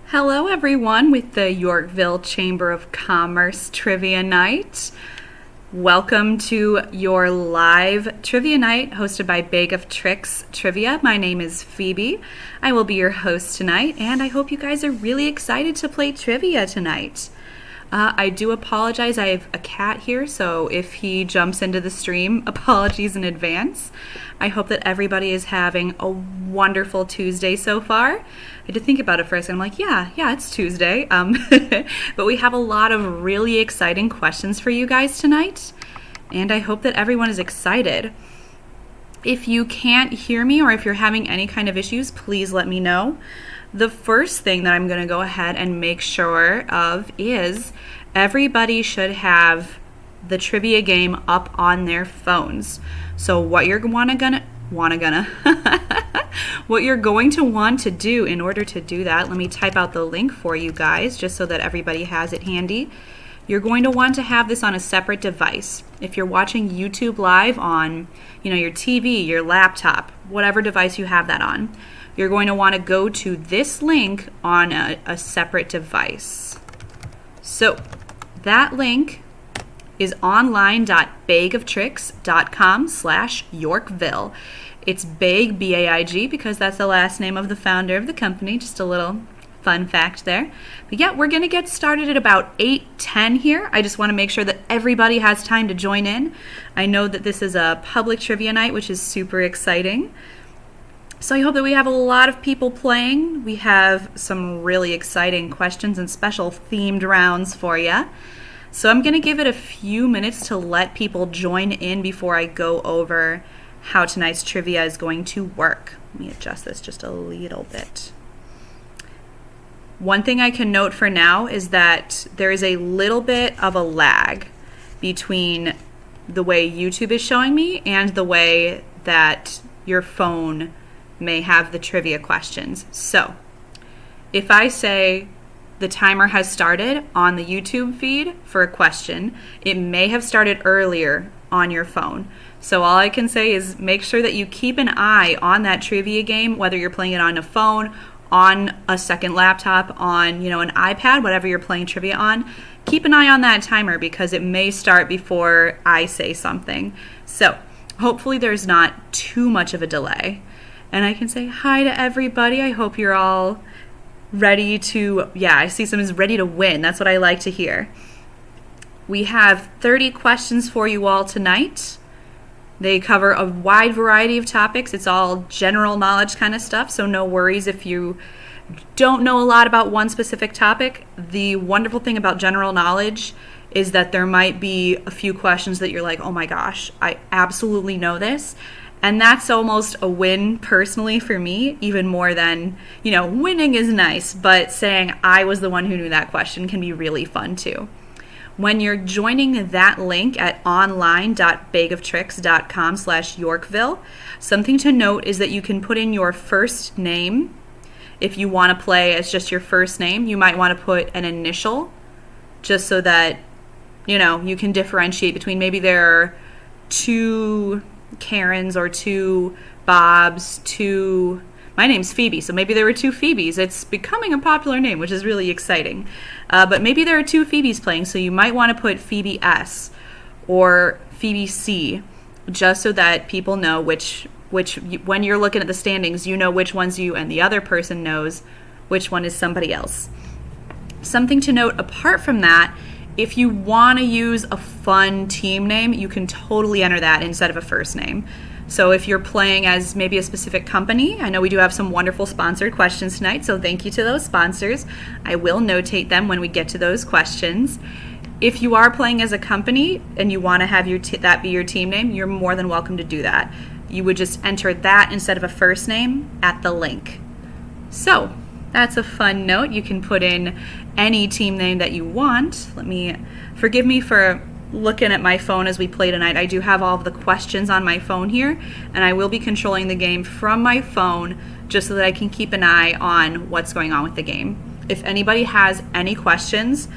Hello everyone with the Yorkville Chamber of Commerce Trivia Night. Welcome to your live trivia night hosted by Baig of Tricks Trivia. My name is Phoebe. I will be your host tonight, and I hope you guys are really excited to play trivia tonight. I do apologize. I have a cat here, so if he jumps into the stream, apologies in advance. I hope that everybody is having a wonderful Tuesday so far. I had to think about it first, and I'm like, yeah, it's Tuesday. But we have a lot of really exciting questions for you guys tonight, and I hope that everyone is excited. If you can't hear me or if you're having any kind of issues, please let me know. The first thing that I'm going to go ahead and make sure of is everybody should have the trivia game up on their phones. So what you're going to want to do in order to do that, let me type out the link for you guys just so that everybody has it handy. You're going to want to have this on a separate device. If you're watching YouTube live on, your TV, your laptop, whatever device you have that on, you're going to want to go to this link on a separate device. So that link is online.baigoftricks.com/Yorkville. It's Baig, B-A-I-G, because that's the last name of the founder of the company. Just a little fun fact there. But yeah, we're going to get started at about 8:10 here. I just want to make sure that everybody has time to join in. I know that this is a public trivia night, which is super exciting. So I hope that we have a lot of people playing. We have some really exciting questions and special themed rounds for you. So I'm going to give it a few minutes to let people join in before I go over how tonight's trivia is going to work. Let me adjust this just a little bit. One thing I can note for now is that there is a little bit of a lag between the way YouTube is showing me and the way that your phone may have the trivia questions. So if I say the timer has started on the YouTube feed for a question, it may have started earlier on your phone. So all I can say is make sure that you keep an eye on that trivia game, whether you're playing it on a phone, on a second laptop, on an iPad, whatever you're playing trivia on. Keep an eye on that timer because it may start before I say something. So hopefully there's not too much of a delay. And I can say hi to everybody. I hope you're all ready to, I see someone's ready to win. That's what I like to hear. We have 30 questions for you all tonight. They cover a wide variety of topics. It's all general knowledge kind of stuff, so no worries if you don't know a lot about one specific topic. The wonderful thing about general knowledge is that there might be a few questions that you're like, oh my gosh, I absolutely know this. And that's almost a win personally for me, even more than, winning is nice, but saying I was the one who knew that question can be really fun too. When you're joining that link at online.baigoftricks.com/Yorkville, something to note is that you can put in your first name. If you want to play as just your first name, you might want to put an initial just so that, you can differentiate between maybe there are two Karens or two Bobs, my name's Phoebe, so maybe there were two Phoebes. It's becoming a popular name, which is really exciting. But maybe there are two Phoebes playing, so you might want to put Phoebe S or Phoebe C, just so that people know which when you're looking at the standings, you know which one's you and the other person knows which one is somebody else. Something to note apart from that, if you want to use a fun team name, you can totally enter that instead of a first name. So if you're playing as maybe a specific company, I know we do have some wonderful sponsored questions tonight, so thank you to those sponsors. I will notate them when we get to those questions. If you are playing as a company and you want to have that be your team name, you're more than welcome to do that. You would just enter that instead of a first name at the link. So that's a fun note. You can put in any team name that you want. Forgive me for looking at my phone as we play tonight. I do have all of the questions on my phone here, and I will be controlling the game from my phone just so that I can keep an eye on what's going on with the game. If anybody has any questions,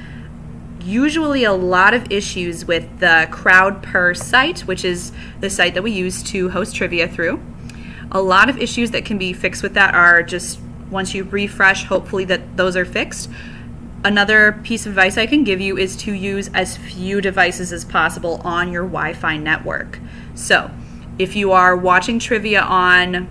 usually a lot of issues with the CrowdPer site, which is the site that we use to host trivia through. A lot of issues that can be fixed with that are just Once you refresh, hopefully that those are fixed. Another piece of advice I can give you is to use as few devices as possible on your Wi-Fi network. So if you are watching trivia on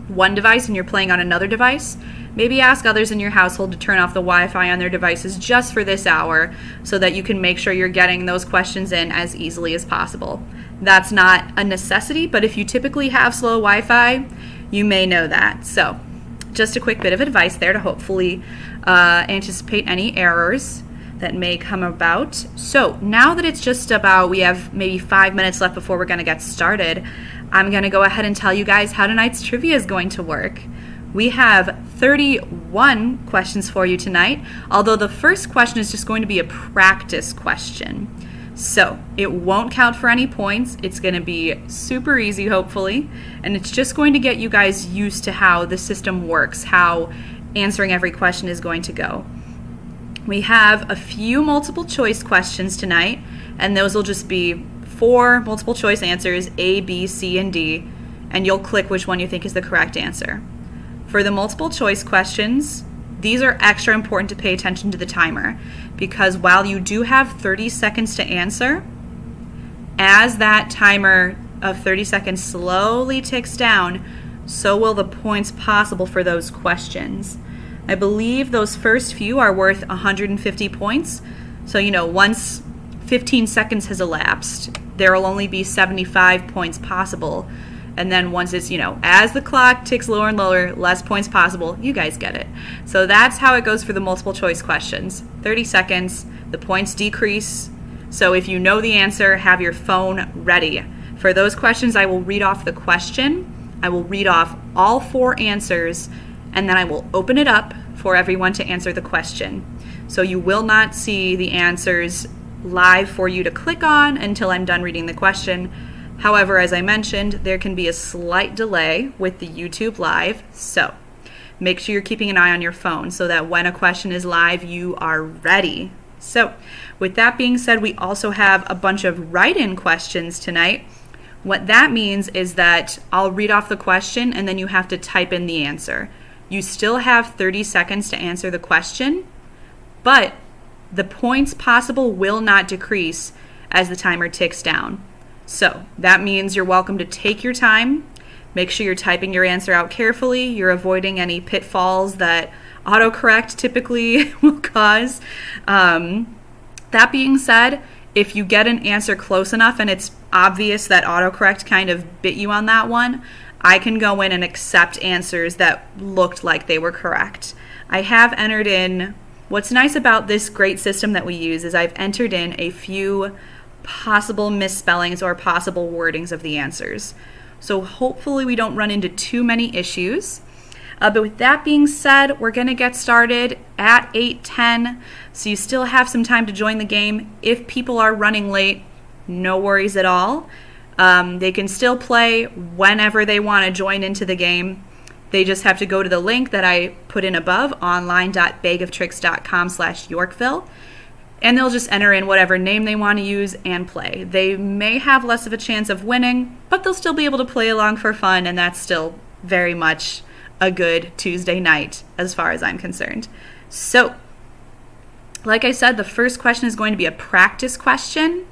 one device and you're playing on another device, maybe ask others in your household to turn off the Wi-Fi on their devices just for this hour so that you can make sure you're getting those questions in as easily as possible. That's not a necessity, but if you typically have slow Wi-Fi, you may know that. So just a quick bit of advice there to hopefully anticipate any errors that may come about. So now that it's just about, we have maybe 5 minutes left before we're going to get started, I'm going to go ahead and tell you guys how tonight's trivia is going to work. We have 31 questions for you tonight, although the first question is just going to be a practice question. So it won't count for any points. It's going to be super easy, hopefully, and it's just going to get you guys used to how the system works, how answering every question is going to go. We have a few multiple choice questions tonight, and those will just be 4 multiple choice answers, A, B, C, and D, and you'll click which one you think is the correct answer. For the multiple choice questions, these are extra important to pay attention to the timer, because while you do have 30 seconds to answer, as that timer of 30 seconds slowly ticks down, so will the points possible for those questions. I believe those first few are worth 150 points. So, once 15 seconds has elapsed, there will only be 75 points possible. And then once it's, as the clock ticks lower and lower, less points possible. You guys get it. So that's how it goes for the multiple choice questions. 30 seconds, the points decrease. So if you know the answer, have your phone ready. For those questions, I will read off the question. I will read off all 4 answers, and then I will open it up for everyone to answer the question. So you will not see the answers live for you to click on until I'm done reading the question. However, as I mentioned, there can be a slight delay with the YouTube Live, so make sure you're keeping an eye on your phone so that when a question is live, you are ready. So with that being said, we also have a bunch of write-in questions tonight. What that means is that I'll read off the question and then you have to type in the answer. You still have 30 seconds to answer the question, but the points possible will not decrease as the timer ticks down. So that means you're welcome to take your time. Make sure you're typing your answer out carefully. You're avoiding any pitfalls that autocorrect typically will cause. That being said, if you get an answer close enough and it's obvious that autocorrect kind of bit you on that one, I can go in and accept answers that looked like they were correct. I have entered in, what's nice about this great system that we use is I've entered in a few possible misspellings or possible wordings of the answers. So hopefully we don't run into too many issues. But with that being said, we're going to get started at 8:10. So you still have some time to join the game. If people are running late, no worries at all. They can still play whenever they want to join into the game. They just have to go to the link that I put in above, online.baigoftricks.com/Yorkville, and they'll just enter in whatever name they want to use and play. They may have less of a chance of winning, but they'll still be able to play along for fun, and that's still very much a good Tuesday night as far as I'm concerned. So, like I said, the first question is going to be a practice question.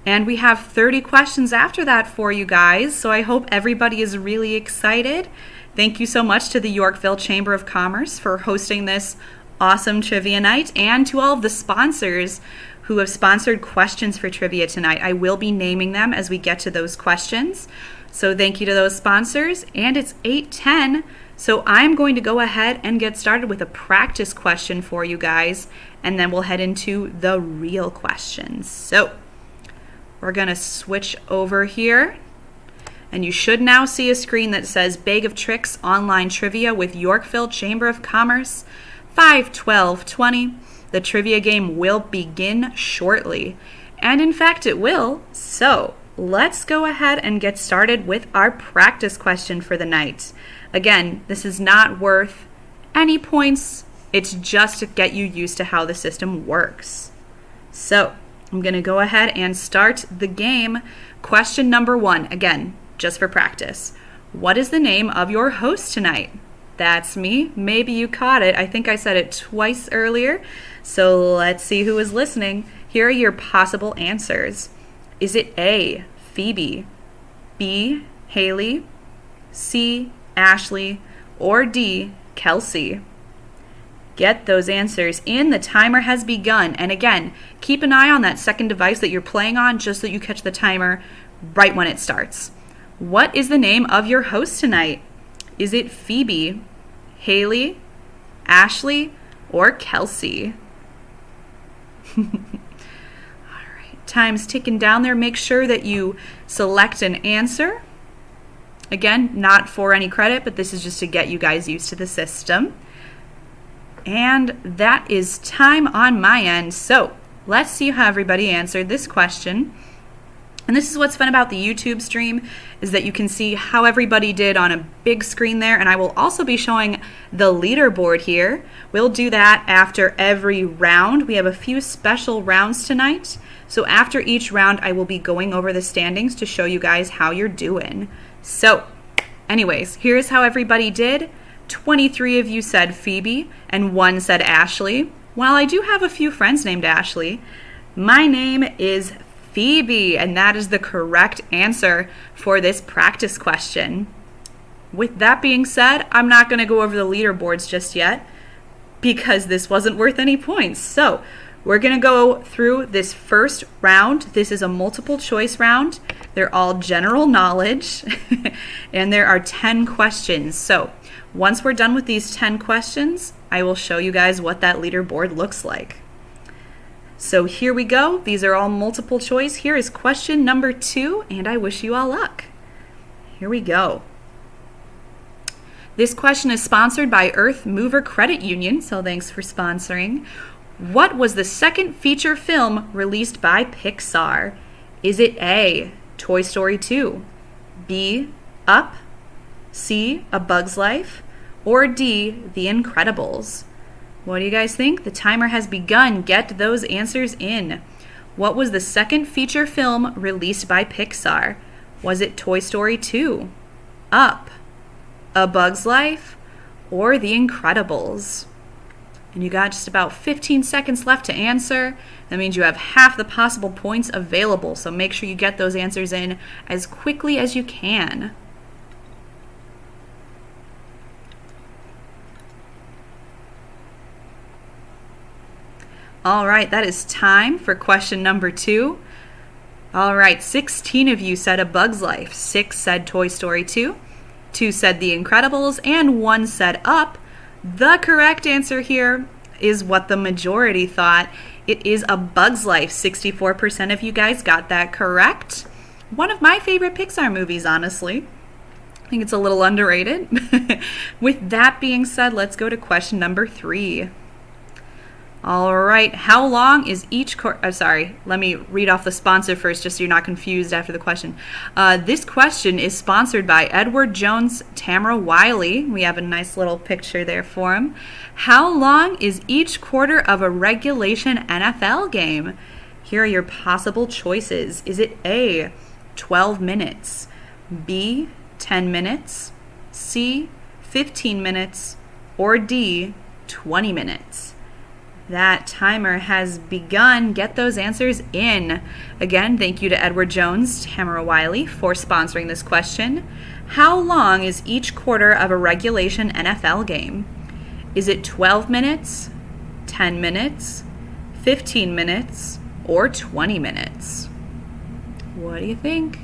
And we have 30 questions after that for you guys, so I hope everybody is really excited. Thank you so much to the Yorkville Chamber of Commerce for hosting this awesome trivia night, and to all of the sponsors who have sponsored questions for trivia tonight. I will be naming them as we get to those questions. So thank you to those sponsors, and it's 8:10, so I'm going to go ahead and get started with a practice question for you guys, and then we'll head into the real questions. So we're going to switch over here, and you should now see a screen that says Baig of Tricks Online Trivia with Yorkville Chamber of Commerce, 5/12/20. The trivia game will begin shortly, and in fact it will. So let's go ahead and get started with our practice question for the night. Again, this is not worth any points. It's just to get you used to how the system works. So I'm going to go ahead and start the game. Question number 1, again, just for practice. What is the name of your host tonight? That's me. Maybe you caught it. I think I said it twice earlier. So let's see who is listening. Here are your possible answers. Is it A, Phoebe, B, Haley, C, Ashley, or D, Kelsey? Get those answers in. The timer has begun. And again, keep an eye on that second device that you're playing on just so you catch the timer right when it starts. What is the name of your host tonight? Is it Phoebe, Haley, Ashley, or Kelsey? All right, time's ticking down there. Make sure that you select an answer. Again, not for any credit, but this is just to get you guys used to the system. And that is time on my end. So let's see how everybody answered this question. And this is what's fun about the YouTube stream, is that you can see how everybody did on a big screen there. And I will also be showing the leaderboard here. We'll do that after every round. We have a few special rounds tonight. So after each round, I will be going over the standings to show you guys how you're doing. So anyways, here's how everybody did. 23 of you said Phoebe and 1 said Ashley. While I do have a few friends named Ashley, my name is Phoebe, and that is the correct answer for this practice question. With that being said, I'm not going to go over the leaderboards just yet because this wasn't worth any points. So we're going to go through this first round. This is a multiple choice round. They're all general knowledge, and there are 10 questions. So once we're done with these 10 questions, I will show you guys what that leaderboard looks like. So here we go. These are all multiple choice. Here is question number 2, and I wish you all luck. Here we go. This question is sponsored by Earth Mover Credit Union, so thanks for sponsoring. What was the second feature film released by Pixar? Is it A, Toy Story 2, B, Up, C, A Bug's Life, or D, The Incredibles? What do you guys think? The timer has begun. Get those answers in. What was the second feature film released by Pixar? Was it Toy Story 2, Up, A Bug's Life, or The Incredibles? And you got just about 15 seconds left to answer. That means you have half the possible points available, so make sure you get those answers in as quickly as you can. All right, that is time for question number 2. All right, 16 of you said A Bug's Life, 6 said Toy Story 2, 2 said The Incredibles, and 1 said Up. The correct answer here is what the majority thought. It is A Bug's Life. 64% of you guys got that correct. One of my favorite Pixar movies, honestly. I think it's a little underrated. With that being said, let's go to question number 3. All right, how long is each let me read off the sponsor first just so you're not confused after the question. This question is sponsored by Edward Jones, Tamara Wiley. We have a nice little picture there for him. How long is each quarter of a regulation NFL game? Here are your possible choices. Is it A, 12 minutes, B, 10 minutes, C, 15 minutes, or D, 20 minutes? That timer has begun. Get those answers in. Again, thank you to Edward Jones, Tamara Wiley, for sponsoring this question. How long is each quarter of a regulation NFL game? Is it 12 minutes, 10 minutes, 15 minutes, or 20 minutes? What do you think?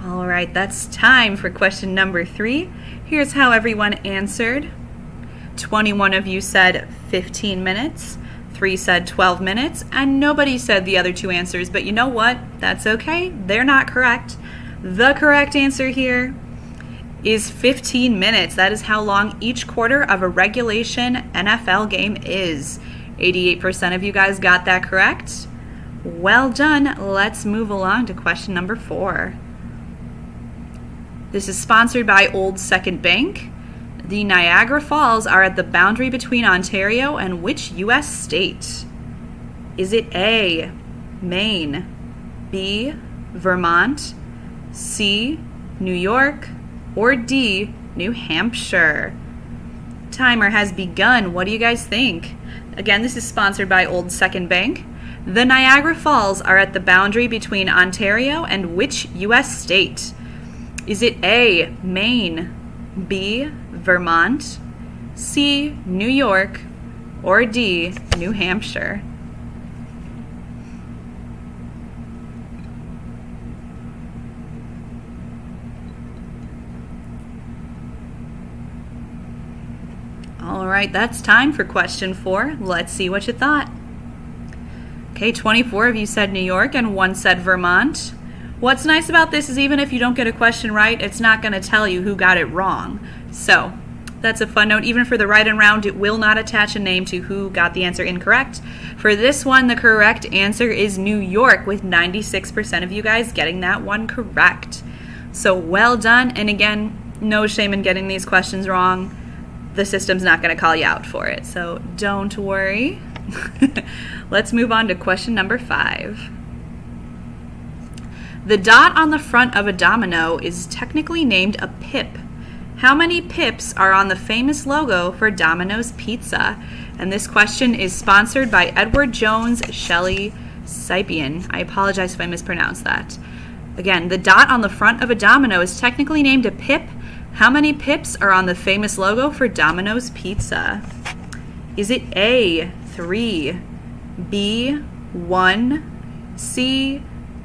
All right, that's time for question number 3. Here's how everyone answered. 21 of you said 15 minutes, 3 said 12 minutes, and nobody said the other 2 answers, but you know what? That's okay. They're not correct. The correct answer here is 15 minutes. That is how long each quarter of a regulation NFL game is. 88% of you guys got that correct. Well done. Let's move along to question number 4. This is sponsored by Old Second Bank. The Niagara Falls are at the boundary between Ontario and which U.S. state? Is it A, Maine, B, Vermont, C, New York, or D, New Hampshire? Timer has begun. What do you guys think? Again, this is sponsored by Old Second Bank. The Niagara Falls are at the boundary between Ontario and which U.S. state? Is it A, Maine, B, Vermont, C, New York, or D, New Hampshire? All right, that's time for question 4. Let's see what you thought. Okay, 24 of you said New York and 1 said Vermont. What's nice about this is even if you don't get a question right, it's not going to tell you who got it wrong. So that's a fun note. Even for the right and round, it will not attach a name to who got the answer incorrect. For this one, the correct answer is New York, with 96% of you guys getting that one correct. So well done. And again, no shame in getting these questions wrong. The system's not going to call you out for it, so don't worry. Let's move on to question number 5. The dot on the front of a domino is technically named a pip. How many pips are on the famous logo for Domino's Pizza? And this question is sponsored by Edward Jones Shelley Sypian. I apologize if I mispronounced that. Again, the dot on the front of a domino is technically named a pip. How many pips are on the famous logo for Domino's Pizza? Is it A, 3, B, 1, C,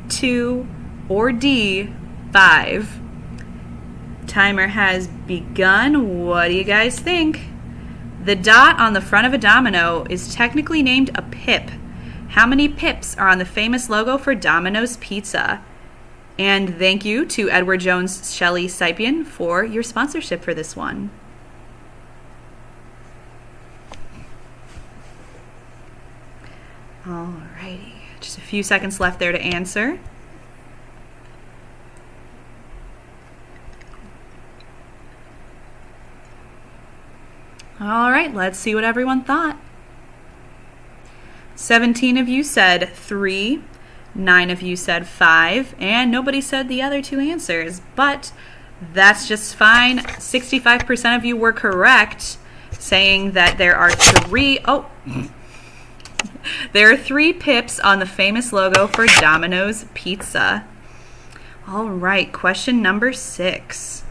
2, or D, 5? Timer has begun. What do you guys think? The dot on the front of a domino is technically named a pip. How many pips are on the famous logo for Domino's Pizza? And thank you to Edward Jones Shelley Sypian for your sponsorship for this one. Alrighty, just a few seconds left there to answer. All right, let's see what everyone thought. 17 of you said 3, 9 of you said 5, and nobody said the other 2 answers, but that's just fine. 65% of you were correct, saying that there are 3 pips on the famous logo for Domino's Pizza. All right, question number 6.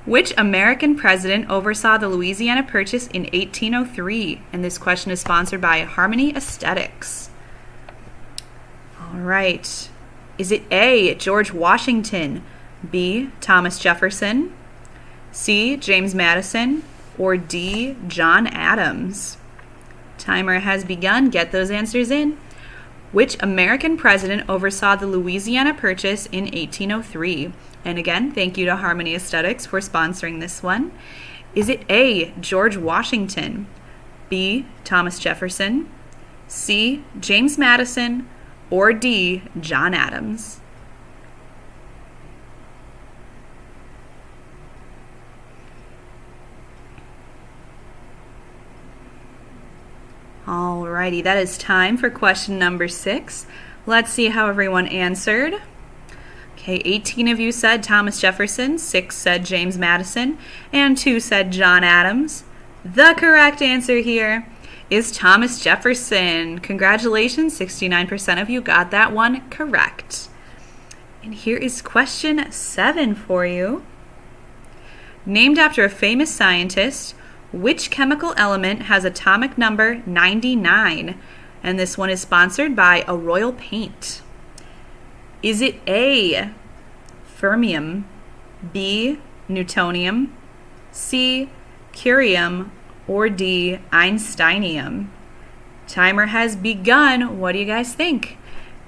Which American president oversaw the Louisiana Purchase in 1803? And this question is sponsored by Harmony Aesthetics. All right. Is it A, George Washington, B, Thomas Jefferson, C, James Madison, or D, John Adams? Timer has begun. Get those answers in. Which American president oversaw the Louisiana Purchase in 1803? And again, thank you to Harmony Aesthetics for sponsoring this one. Is it A, George Washington, B, Thomas Jefferson, C, James Madison, or D, John Adams? Alrighty, that is time for question number 6. Let's see how everyone answered. Okay, 18 of you said Thomas Jefferson, 6 said James Madison, and 2 said John Adams. The correct answer here is Thomas Jefferson. Congratulations, 69% of you got that one correct. And here is question 7 for you. Named after a famous scientist, which chemical element has atomic number 99? And this one is sponsored by A Royal Paint. Is it A, fermium, B, newtonium, C, curium, or D, einsteinium? Timer has begun. What do you guys think?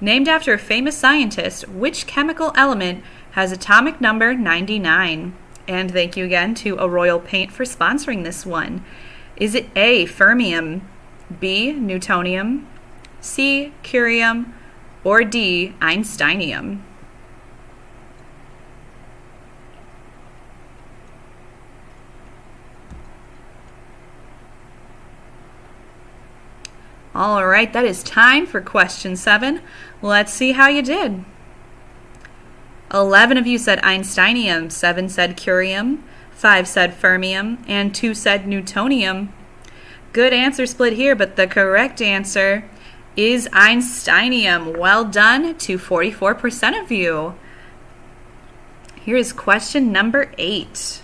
Named after a famous scientist, which chemical element has atomic number 99? And thank you again to A Royal Paint for sponsoring this one. Is it A, fermium, B, newtonium, C, curium, or D, einsteinium? All right, that is time for question 7. Let's see how you did. 11 of you said Einsteinium, 7 said curium, 5 said fermium, and 2 said newtonium. Good answer split here, but the correct answer is Einsteinium. Well done to 44% of you. Here is question number 8.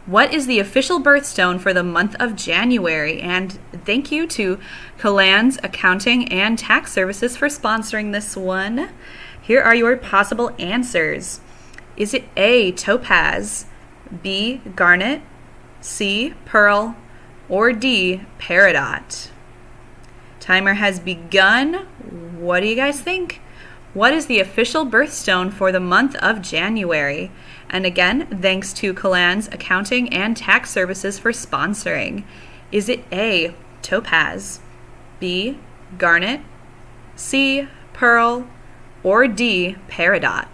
What is the official birthstone for the month of January? And thank you to Kalan's Accounting and Tax Services for sponsoring this one. Here are your possible answers. Is it A, topaz, B, garnet, C, pearl, or D, peridot? Timer has begun. What do you guys think? What is the official birthstone for the month of January? And again, thanks to Kalan's Accounting and Tax Services for sponsoring. Is it A, topaz, B, garnet, C, pearl, or D, peridot?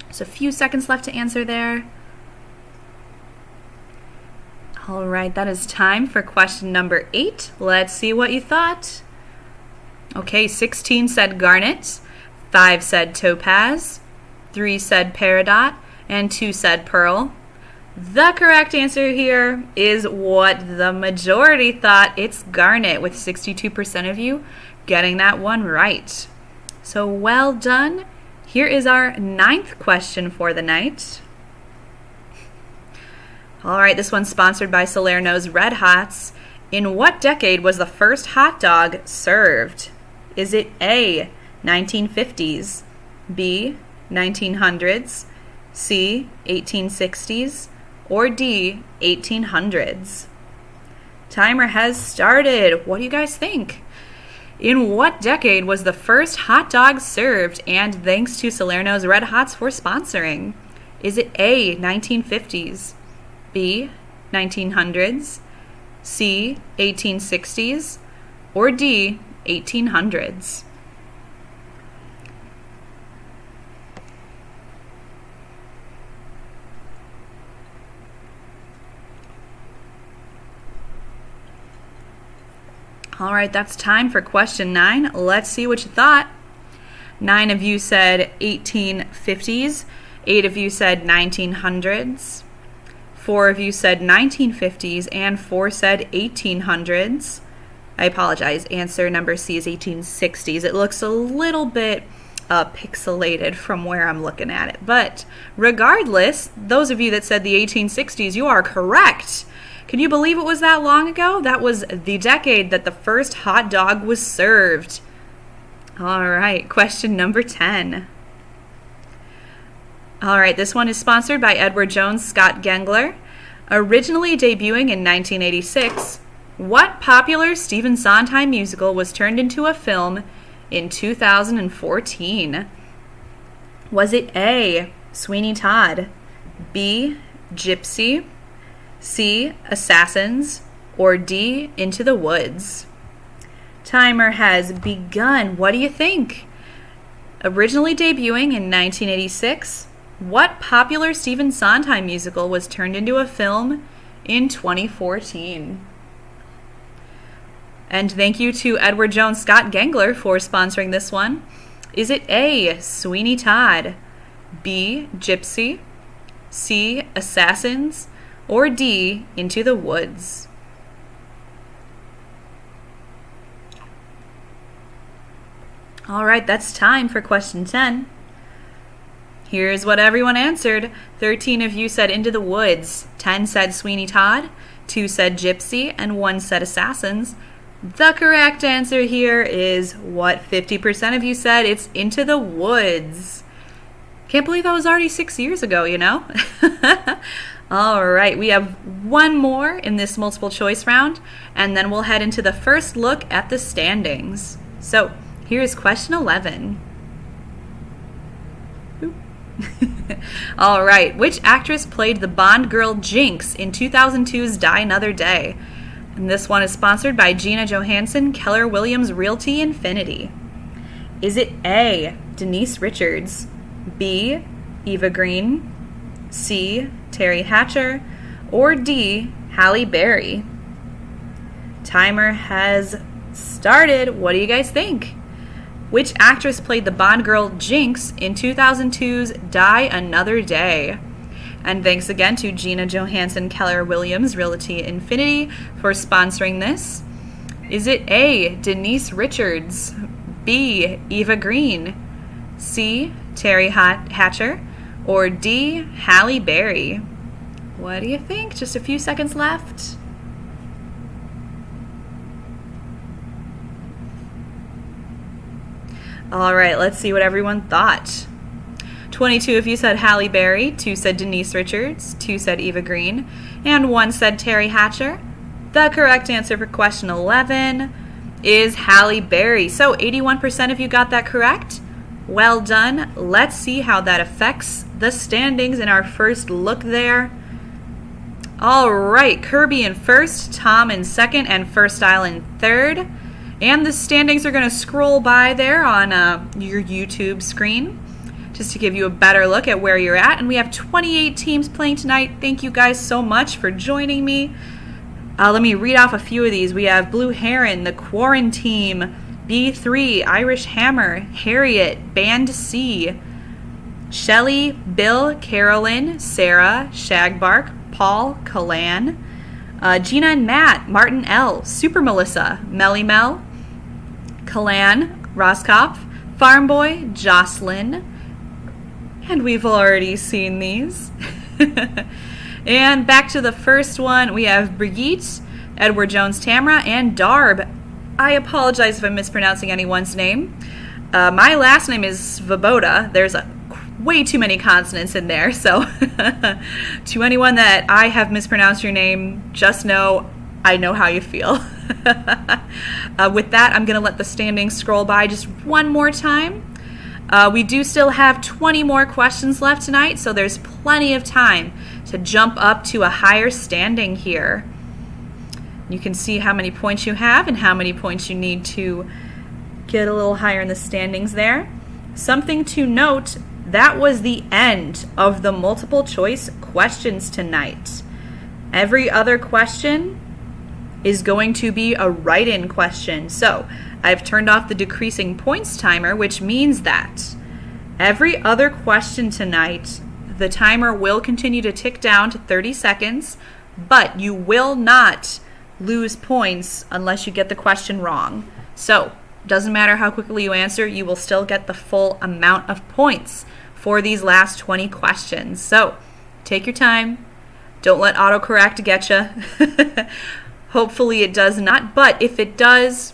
Just a few seconds left to answer there. All right, that is time for question number 8. Let's see what you thought. Okay, 16 said garnet, 5 said topaz, 3 said peridot, and 2 said pearl. The correct answer here is what the majority thought. It's garnet, with 62% of you getting that one right. So well done. Here is our 9th question for the night. All right, this one's sponsored by Salerno's Red Hots. In what decade was the first hot dog served? Is it A, 1950s, B, 1900s, C, 1860s, or D, 1800s? Timer has started. What do you guys think? In what decade was the first hot dog served? And thanks to Salerno's Red Hots for sponsoring. Is it A, 1950s, B, 1900s, C, 1860s, or D, 1800s? All right, that's time for question 9. Let's see what you thought. 9 of you said 1850s. 8 of you said 1900s. 4 of you said 1950s, and 4 said 1800s. I apologize. Answer number C is 1860s. It looks a little bit pixelated from where I'm looking at it. But regardless, those of you that said the 1860s, you are correct. Can you believe it was that long ago? That was the decade that the first hot dog was served. All right, question number 10. All right, this one is sponsored by Edward Jones Scott Gengler. Originally debuting in 1986, what popular Stephen Sondheim musical was turned into a film in 2014? Was it A, Sweeney Todd, B, Gypsy, C, Assassins, or D, Into the Woods? Timer has begun. What do you think? Originally debuting in 1986, what popular Stephen Sondheim musical was turned into a film in 2014? And thank you to Edward Jones Scott Gengler for sponsoring this one. Is it A, Sweeney Todd, B, Gypsy, C, Assassins, or D, Into the Woods? All right, that's time for question 10. Here's what everyone answered. 13 of you said Into the Woods, 10 said Sweeney Todd, 2 said Gypsy, and 1 said Assassins. The correct answer here is what 50% of you said. It's Into the Woods. Can't believe that was already 6 years ago, you know? All right, we have one more in this multiple choice round, and then we'll head into the first look at the standings. So here's question 11. All right, which actress played the Bond girl Jinx in 2002's Die Another Day? And this one is sponsored by Gina Johansson, Keller Williams Realty Infinity. Is it A, Denise Richards, B, Eva Green, C, Terry Hatcher, or D, Halle Berry? Timer has started. What do you guys think? Which actress played the Bond girl Jinx in 2002's Die Another Day? And thanks again to Gina Johansson Keller Williams Realty Infinity for sponsoring this. Is it A, Denise Richards, B, Eva Green, C, Terry Hatcher, or D, Halle Berry? What do you think? Just a few seconds left. All right, let's see what everyone thought. 22 of you said Halle Berry, 2 said Denise Richards, 2 said Eva Green, and 1 said Terry Hatcher. The correct answer for question 11 is Halle Berry. So 81% of you got that correct. Well done. Let's see how that affects the standings in our first look there. All right, Kirby in first, Tom in second, and First Style in third. And the standings are going to scroll by there on your YouTube screen just to give you a better look at where you're at. And we have 28 teams playing tonight. Thank you guys so much for joining me. Let me read off a few of these. We have Blue Heron, The Quarantine, B3, Irish Hammer, Harriet, Band C, Shelly, Bill, Carolyn, Sarah, Shagbark, Paul, Kalan, Gina and Matt, Martin L, Super Melissa, Melly Mel, Kalan, Roskopf, Farm Boy, Jocelyn, and we've already seen these. And back to the first one, we have Brigitte, Edward Jones Tamra, and Darb. I apologize if I'm mispronouncing anyone's name. My last name is Svoboda. There's way too many consonants in there, so to anyone that I have mispronounced your name, just know I know how you feel. With that, I'm going to let the standings scroll by just one more time. We do still have 20 more questions left tonight, so there's plenty of time to jump up to a higher standing here. You can see how many points you have and how many points you need to get a little higher in the standings there. Something to note, that was the end of the multiple choice questions tonight. Every other question is going to be a write-in question. So I've turned off the decreasing points timer, which means that every other question tonight, the timer will continue to tick down to 30 seconds, but you will not lose points unless you get the question wrong. So doesn't matter how quickly you answer, you will still get the full amount of points for these last 20 questions. So take your time. Don't let autocorrect get you. Hopefully it does not, but if it does,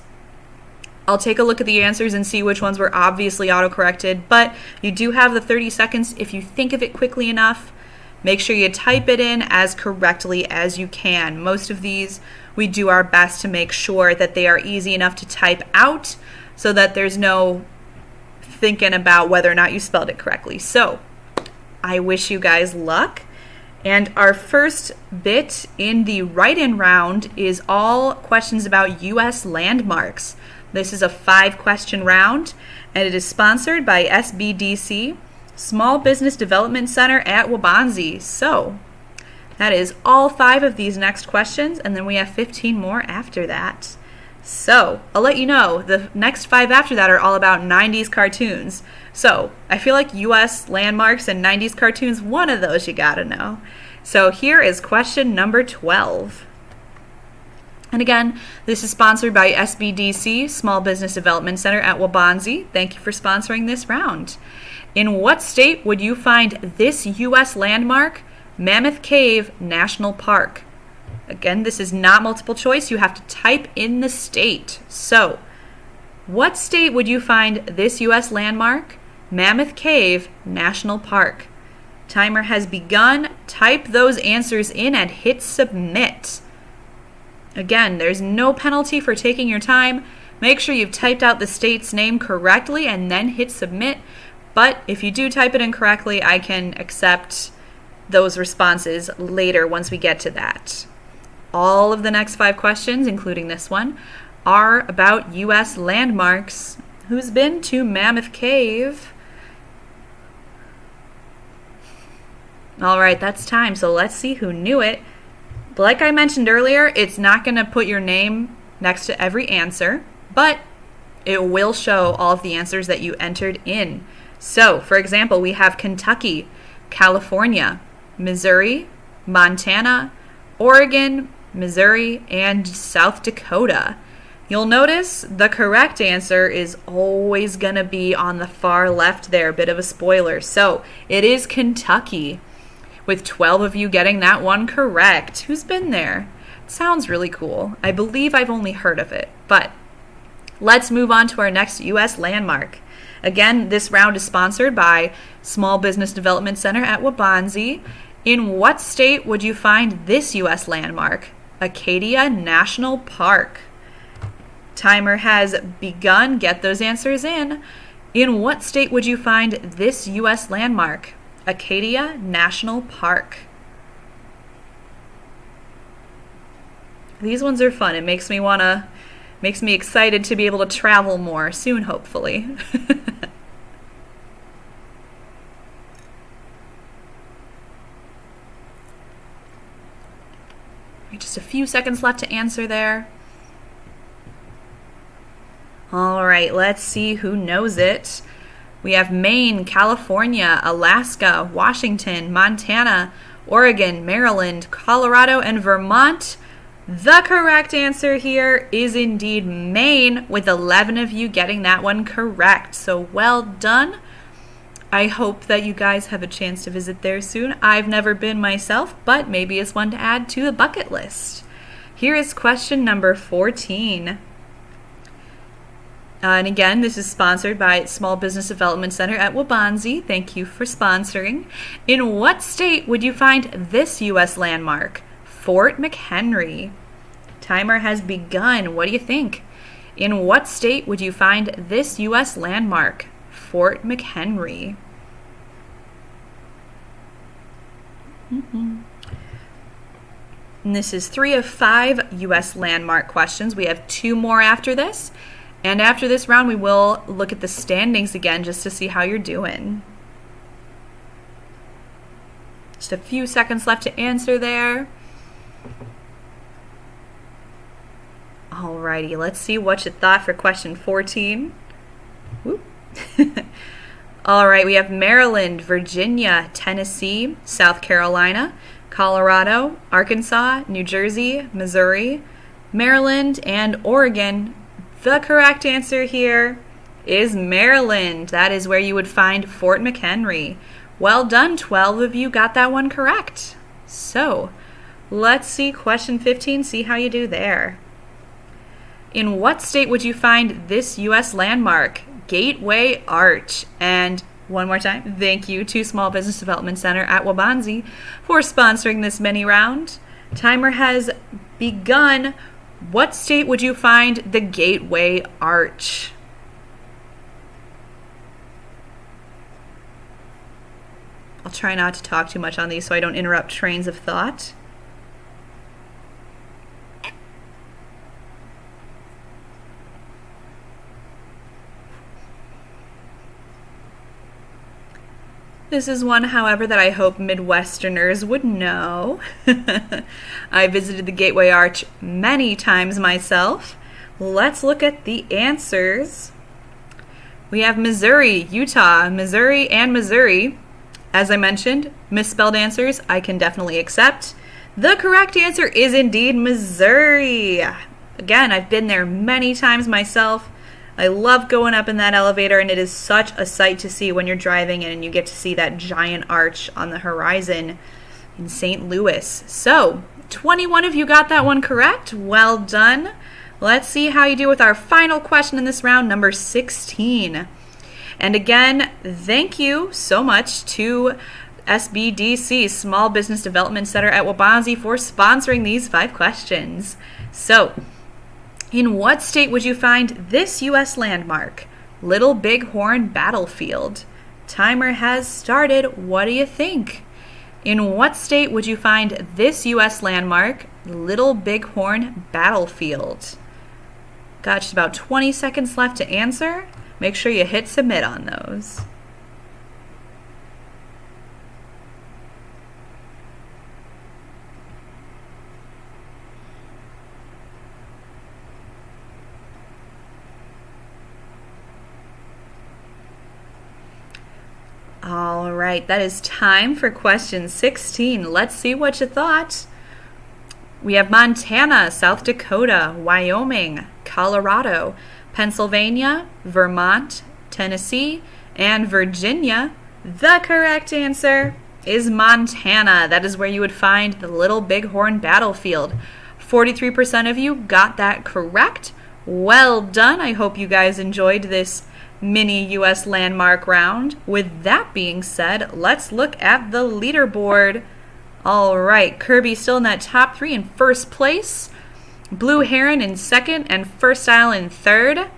I'll take a look at the answers and see which ones were obviously autocorrected. But you do have the 30 seconds if you think of it quickly enough. Make sure you type it in as correctly as you can. Most of these, we do our best to make sure that they are easy enough to type out so that there's no thinking about whether or not you spelled it correctly. So I wish you guys luck. And our first bit in the write-in round is all questions about U.S. landmarks. This is a 5-question round, and it is sponsored by SBDC, Small Business Development Center at Waubonsee. So that is all 5 of these next questions, and then we have 15 more after that. So I'll let you know, the next 5 after that are all about 90s cartoons. So I feel like U.S. landmarks and 90s cartoons, one of those you gotta know. So here is question number 12. And again, this is sponsored by SBDC, Small Business Development Center at Waubonsee. Thank you for sponsoring this round. In what state would you find this U.S. landmark, Mammoth Cave National Park? Again, this is not multiple choice. You have to type in the state. So, what state would you find this U.S. landmark, Mammoth Cave National Park? Timer has begun. Type those answers in and hit submit. Again, there's no penalty for taking your time. Make sure you've typed out the state's name correctly and then hit submit. But if you do type it incorrectly, I can accept those responses later once we get to that. All of the next 5 questions, including this one, are about U.S. landmarks. Who's been to Mammoth Cave? All right, that's time. So let's see who knew it. Like I mentioned earlier, it's not going to put your name next to every answer, but it will show all of the answers that you entered in. So, for example, we have Kentucky, California, Missouri, Montana, Oregon, Missouri, and South Dakota. You'll notice the correct answer is always going to be on the far left there, a bit of a spoiler. So, it is Kentucky, with 12 of you getting that one correct. Who's been there? It sounds really cool. I believe I've only heard of it, but let's move on to our next U.S. landmark. Again, this round is sponsored by Small Business Development Center at Waubonsee. In what state would you find this U.S. landmark? Acadia National Park. Timer has begun. Get those answers in. In what state would you find this U.S. landmark? Acadia National Park. These ones are fun. It makes me excited to be able to travel more soon, hopefully. Just a few seconds left to answer there. All right, let's see who knows it. We have Maine, California, Alaska, Washington, Montana, Oregon, Maryland, Colorado, and Vermont. The correct answer here is indeed Maine, with 11 of you getting that one correct. So well done. I hope that you guys have a chance to visit there soon. I've never been myself, but maybe it's one to add to the bucket list. Here is question number 14. And again, this is sponsored by Small Business Development Center at Waubonsee. Thank you for sponsoring. In what state would you find this U.S. landmark? Fort McHenry. Timer has begun. What do you think? In what state would you find this U.S. landmark? Fort McHenry. And this is 3 of 5 U.S. landmark questions. We have 2 more after this. And after this round, we will look at the standings again just to see how you're doing. Just a few seconds left to answer there. Alrighty, let's see what you thought for question 14. Whoop. All right, we have Maryland, Virginia, Tennessee, South Carolina, Colorado, Arkansas, New Jersey, Missouri, Maryland, and Oregon. The correct answer here is Maryland. That is where you would find Fort McHenry. Well done, 12 of you got that one correct. So, let's see question 15, see how you do there. In what state would you find this U.S. landmark? Gateway Arch. And one more time, thank you to Small Business Development Center at Waubonsee for sponsoring this mini round. Timer has begun. What state would you find the Gateway Arch? I'll try not to talk too much on these so I don't interrupt trains of thought. This is one, however, that I hope Midwesterners would know. I visited the Gateway Arch many times myself. Let's look at the answers. We have Missouri, Utah, Missouri, and Missouri. As I mentioned, misspelled answers I can definitely accept. The correct answer is indeed Missouri. Again, I've been there many times myself. I love going up in that elevator, and it is such a sight to see when you're driving in and you get to see that giant arch on the horizon in St. Louis. So, 21 of you got that one correct. Well done. Let's see how you do with our final question in this round, number 16. And again, thank you so much to SBDC, Small Business Development Center at Waubonsee, for sponsoring these 5 questions. So, in what state would you find this U.S. landmark? Little Bighorn Battlefield. Timer has started. What do you think? In what state would you find this U.S. landmark? Little Bighorn Battlefield. Got just about 20 seconds left to answer. Make sure you hit submit on those. All right, that is time for question 16. Let's see what you thought. We have Montana, South Dakota, Wyoming, Colorado, Pennsylvania, Vermont, Tennessee, and Virginia. The correct answer is Montana. That is where you would find the Little Bighorn Battlefield. 43% of you got that correct. Well done. I hope you guys enjoyed this mini U.S. landmark round. With that being said, let's look at the leaderboard. All right, Kirby still in that top 3 in first place. Blue Heron in second and First Style in third.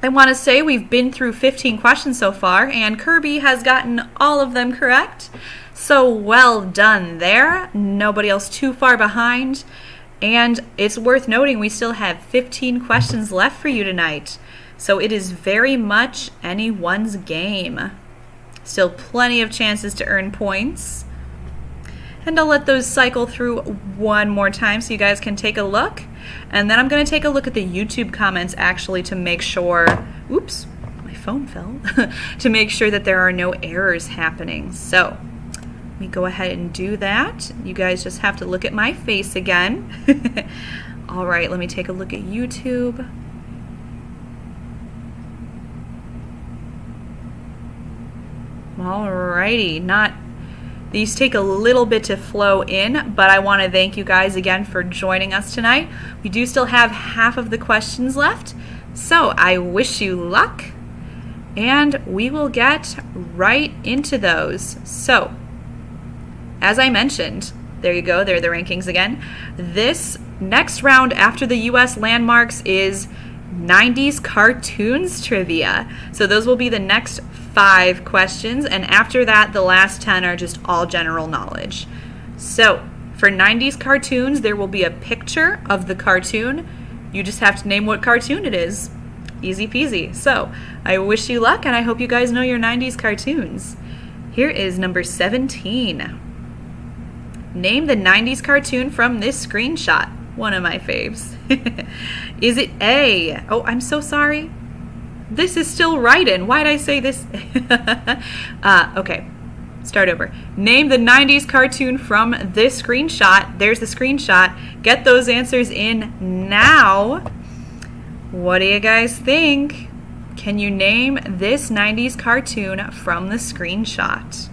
I want to say we've been through 15 questions so far, and Kirby has gotten all of them correct. So well done there. Nobody else too far behind. And it's worth noting we still have 15 questions left for you tonight. So it is very much anyone's game. Still plenty of chances to earn points. And I'll let those cycle through one more time so you guys can take a look. And then I'm going to take a look at the YouTube comments actually to make sure, oops, my phone fell, to make sure that there are no errors happening. So let me go ahead and do that. You guys just have to look at my face again. All right, let me take a look at YouTube. Alrighty, these take a little bit to flow in, but I want to thank you guys again for joining us tonight. We do still have half of the questions left, so I wish you luck, and we will get right into those. So, as I mentioned, there you go, there are the rankings again. This next round after the U.S. landmarks is 90s cartoons trivia. So those will be the next 5 questions, and after that the last 10 are just all general knowledge. So for 90s cartoons, there will be a picture of the cartoon. You just have to name what cartoon it is. Easy peasy. So I wish you luck, and I hope you guys know your 90s cartoons. Here is number 17. Name the 90s cartoon from this screenshot. One of my faves. Is it A? Oh, I'm so sorry. This is still write-in. Why'd I say this? Okay, start over. Name the 90s cartoon from this screenshot. There's the screenshot. Get those answers in now. What do you guys think? Can you name this 90s cartoon from the screenshot?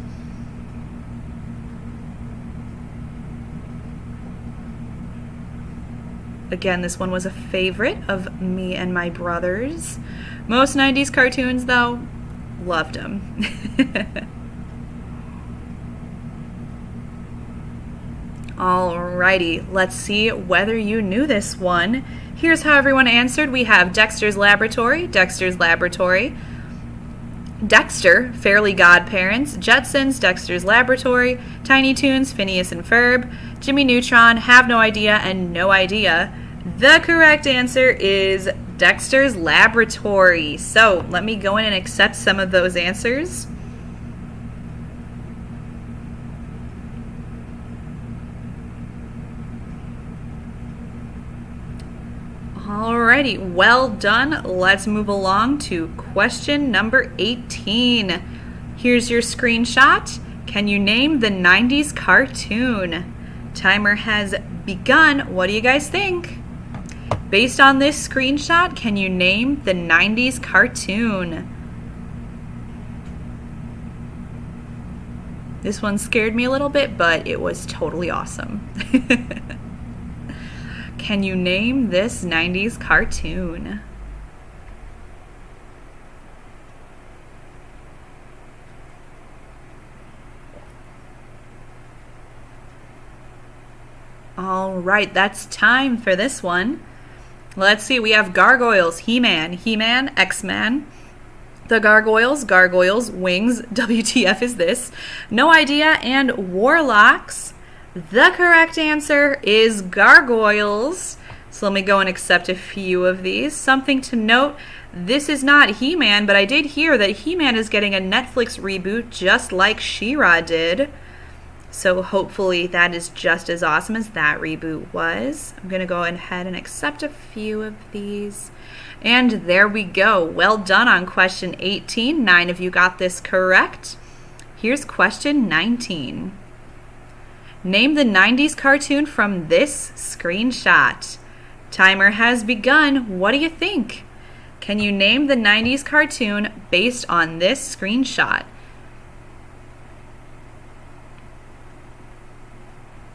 Again, this one was a favorite of me and my brothers. Most 90s cartoons, though, loved them. Alrighty, let's see whether you knew this one. Here's how everyone answered. We have Dexter's Laboratory, Dexter's Laboratory, Dexter, Fairly Godparents, Jetsons, Dexter's Laboratory, Tiny Toons, Phineas and Ferb, Jimmy Neutron, Have No Idea, and No Idea. The correct answer is Dexter's Laboratory. So let me go in and accept some of those answers. Alrighty, well done. Let's move along to question number 18. Here's your screenshot. Can you name the 90s cartoon? Timer has begun. What do you guys think? Based on this screenshot, can you name the 90s cartoon? This one scared me a little bit, but it was totally awesome. Can you name this 90s cartoon? All right, that's time for this one. Let's see, we have Gargoyles, He-Man, X-Man, The Gargoyles, Wings, WTF is this, No Idea, and Warlocks. The correct answer is Gargoyles. So let me go and accept a few of these. Something to note, this is not He-Man, but I did hear that He-Man is getting a Netflix reboot just like She-Ra did. So hopefully that is just as awesome as that reboot was. I'm going to go ahead and accept a few of these. And there we go. Well done on question 18. 9 of you got this correct. Here's question 19. Name the 90s cartoon from this screenshot. Timer has begun. What do you think? Can you name the 90s cartoon based on this screenshot?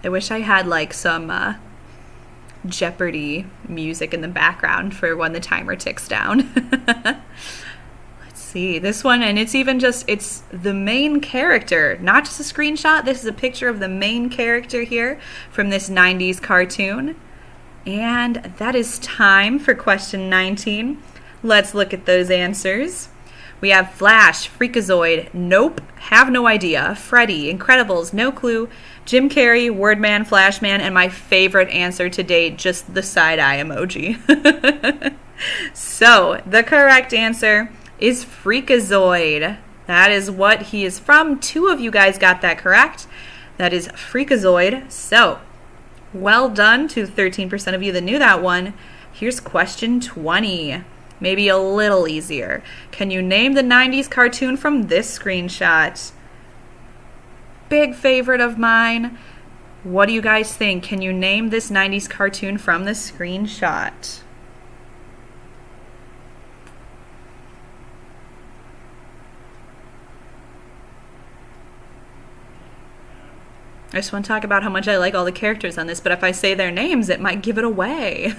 I wish I had like some Jeopardy music in the background for when the timer ticks down. Let's see this one, and it's the main character, not just a screenshot. This is a picture of the main character here from this 90s cartoon. And that is time for question 19. Let's look at those answers. We have Flash, Freakazoid, Nope, Have No Idea, Freddy, Incredibles, No Clue, Jim Carrey, Wordman, Flashman, and my favorite answer to date, just the side-eye emoji. So, the correct answer is Freakazoid. That is what he is from. 2 of you guys got that correct. That is Freakazoid. So, well done to 13% of you that knew that one. Here's question 20. Maybe a little easier. Can you name the 90s cartoon from this screenshot? Big favorite of mine. What do you guys think? Can you name this 90s cartoon from the screenshot? I just want to talk about how much I like all the characters on this, but if I say their names, it might give it away.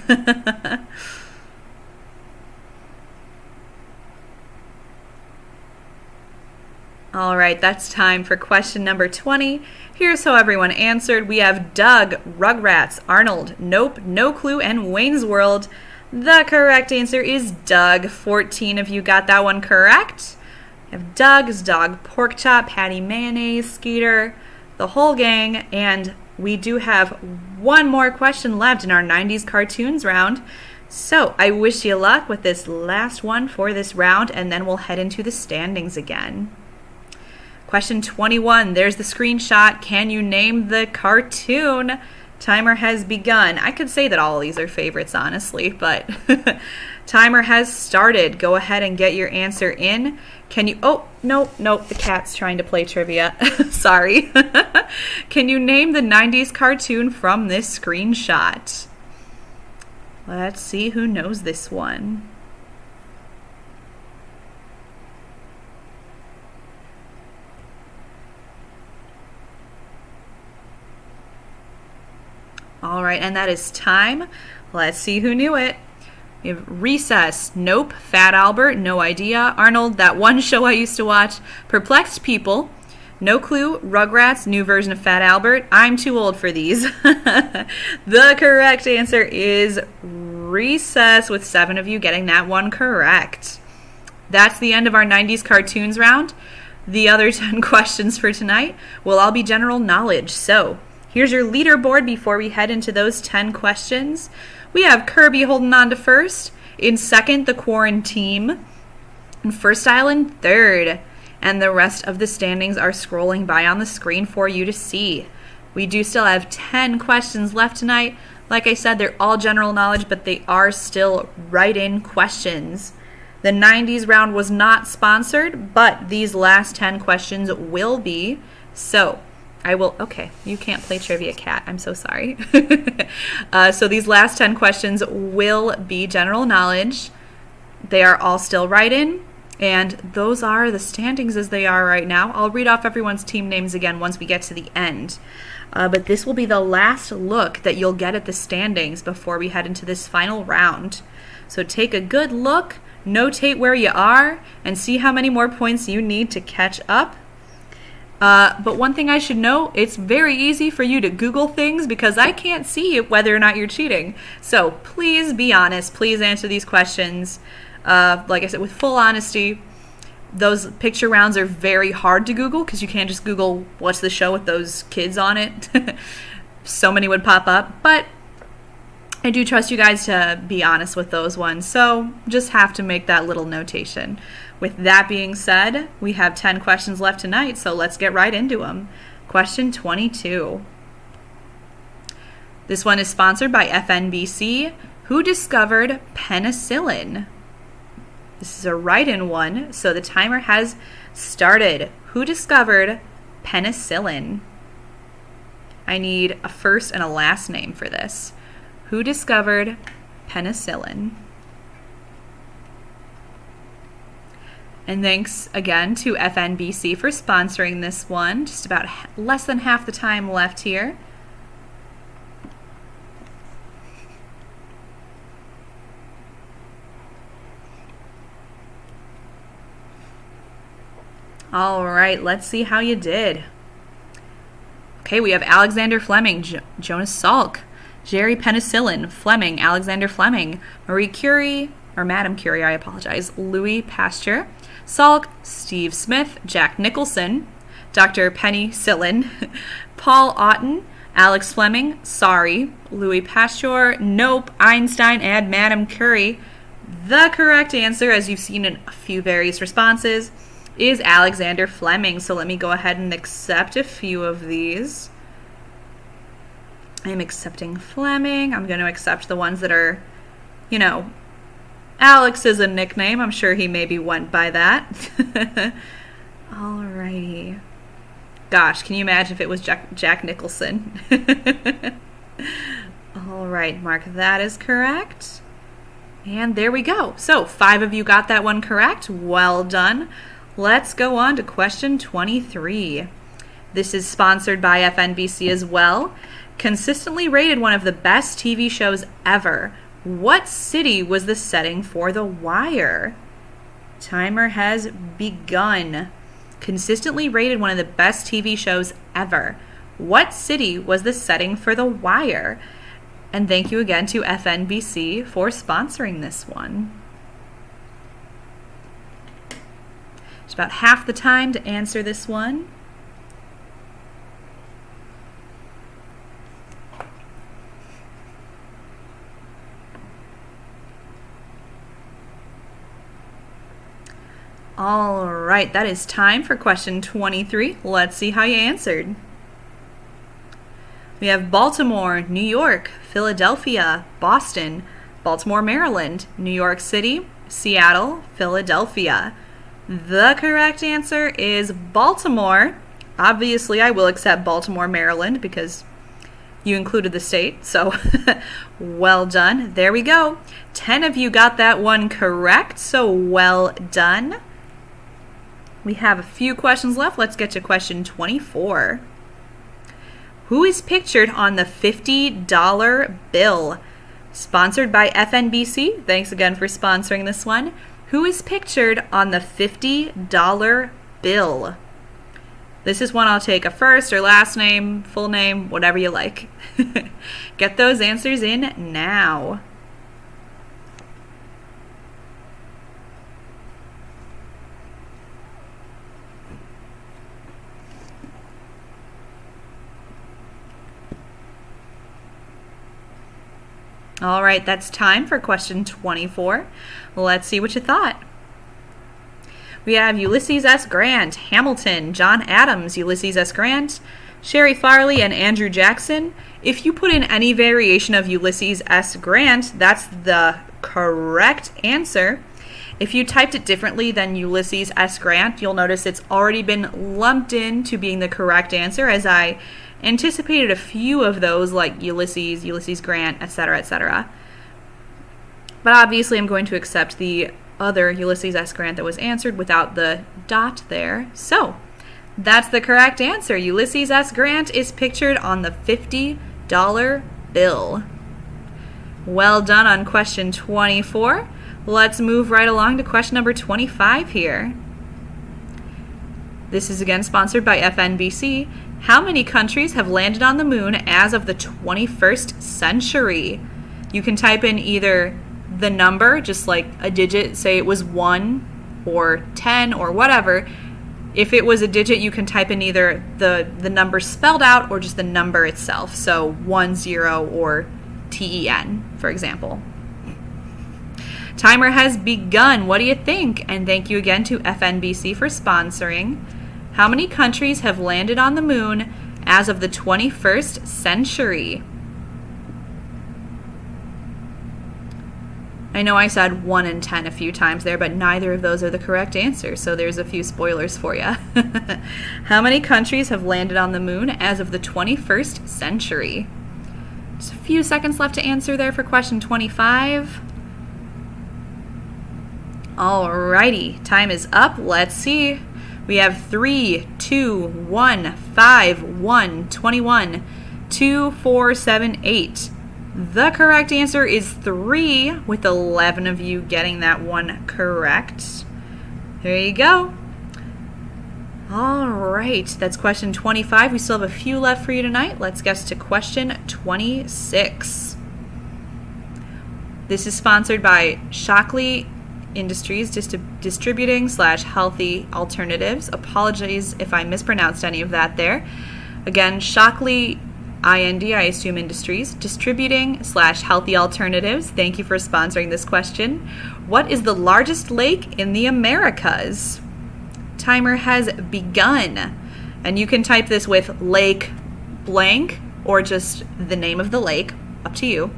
All right, that's time for question number 20. Here's how everyone answered. We have Doug, Rugrats, Arnold, Nope, No Clue, and Wayne's World. The correct answer is Doug. 14 of you got that one correct. We have Doug's Dog, Porkchop, Patty Mayonnaise, Skeeter, the whole gang, and we do have one more question left in our 90s cartoons round. So I wish you luck with this last one for this round, and then we'll head into the standings again. Question 21, there's the screenshot. Can you name the cartoon? Timer has begun. I could say that all of these are favorites, honestly, but timer has started. Go ahead and get your answer in. Can you, oh, nope, the cat's trying to play trivia. Sorry. Can you name the 90s cartoon from this screenshot? Let's see who knows this one. All right, and that is time. Let's see who knew it. We have Recess, Nope, Fat Albert, No Idea, Arnold, that one show I used to watch, Perplexed People, No Clue, Rugrats, new version of Fat Albert. I'm too old for these. The correct answer is Recess, with 7 of you getting that one correct. That's the end of our 90s cartoons round. The other 10 questions for tonight will all be general knowledge. So here's your leaderboard before we head into those 10 questions. We have Kirby holding on to first. In second, the Quarantine. And First Island, third. And the rest of the standings are scrolling by on the screen for you to see. We do still have 10 questions left tonight. Like I said, they're all general knowledge, but they are still write-in questions. The 90s round was not sponsored, but these last 10 questions will be. So okay, you can't play trivia, cat. I'm so sorry. So these last 10 questions will be general knowledge. They are all still write-in, and those are the standings as they are right now. I'll read off everyone's team names again once we get to the end. But this will be the last look that you'll get at the standings before we head into this final round. So take a good look, notate where you are, and see how many more points you need to catch up. But one thing I should know, it's very easy for you to Google things because I can't see whether or not you're cheating. So please be honest. Please answer these questions. Like I said, with full honesty. Those picture rounds are very hard to Google because you can't just Google what's the show with those kids on it. So many would pop up. But I do trust you guys to be honest with those ones. So just have to make that little notation. With that being said, we have 10 questions left tonight, so let's get right into them. Question 22. This one is sponsored by FNBC. Who discovered penicillin? This is a write-in one, so the timer has started. Who discovered penicillin? I need a first and a last name for this. Who discovered penicillin? And thanks again to FNBC for sponsoring this one. Just about less than half the time left here. All right, let's see how you did. Okay, we have Alexander Fleming, Jonas Salk, Jerry Penicillin, Fleming, Alexander Fleming, Marie Curie, or Madame Curie, I apologize, Louis Pasteur, Salk, Steve Smith, Jack Nicholson, Dr. Penicillin, Paul Otten, Alex Fleming, sorry, Louis Pasteur, nope, Einstein, and Madame Curie. The correct answer, as you've seen in a few various responses, is Alexander Fleming. So let me go ahead and accept a few of these. I'm accepting Fleming. I'm going to accept the ones that are, you know, Alex is a nickname. I'm sure he maybe went by that. Alrighty. Gosh, can you imagine if it was Jack Nicholson? All right, mark that is correct. And there we go. So 5 of you got that one correct. Well done. Let's go on to question 23. This is sponsored by FNBC as well. Consistently rated one of the best TV shows ever. What city was the setting for The Wire? Timer has begun. Consistently rated one of the best TV shows ever. What city was the setting for The Wire? And thank you again to FNBC for sponsoring this one. It's about half the time to answer this one. All right, that is time for question 23. Let's see how you answered. We have Baltimore, New York, Philadelphia, Boston, Baltimore, Maryland, New York City, Seattle, Philadelphia. The correct answer is Baltimore. Obviously, I will accept Baltimore, Maryland, because you included the state, so well done. There we go. 10 of you got that one correct, so well done. We have a few questions left. Let's get to question 24. Who is pictured on the $50 bill? Sponsored by FNBC. Thanks again for sponsoring this one. Who is pictured on the $50 bill? This is one I'll take a first or last name, full name, whatever you like. Get those answers in now. All right, that's time for question 24. Let's see what you thought. We have Ulysses S. Grant, Hamilton, John Adams, Ulysses S. Grant, Sherry Farley, and Andrew Jackson. If you put in any variation of Ulysses S. Grant, that's the correct answer. If you typed it differently than Ulysses S. Grant, you'll notice it's already been lumped into being the correct answer, as I anticipated a few of those, like Ulysses, Ulysses Grant, etc., etc. But obviously I'm going to accept the other Ulysses S. Grant that was answered without the dot there. So that's the correct answer. Ulysses S. Grant is pictured on the $50 bill. Well done on question 24. Let's move right along to question number 25 here. This is again sponsored by FNBC. How many countries have landed on the moon as of the 21st century? You can type in either the number, just like a digit, say it was 1 or 10 or whatever. If it was a digit, you can type in either the number spelled out or just the number itself. So 10 or TEN, for example. Timer has begun. What do you think? And thank you again to FNBC for sponsoring. How many countries have landed on the moon as of the 21st century? I know I said 1 in 10 a few times there, but neither of those are the correct answer, so there's a few spoilers for you. How many countries have landed on the moon as of the 21st century? Just a few seconds left to answer there for question 25. Alrighty, time is up. Let's see. We have 3, 2, 1, 5, 1, 21, 2, 4, 7, 8. The correct answer is 3, with 11 of you getting that one correct. There you go. All right, that's question 25. We still have a few left for you tonight. Let's get to question 26. This is sponsored by Shockley Industries Distributing / Healthy Alternatives. Apologies if I mispronounced any of that there. Again, Shockley I assume Industries, Distributing / Healthy Alternatives. Thank you for sponsoring this question. What is the largest lake in the Americas? Timer has begun. And you can type this with lake blank or just the name of the lake. Up to you.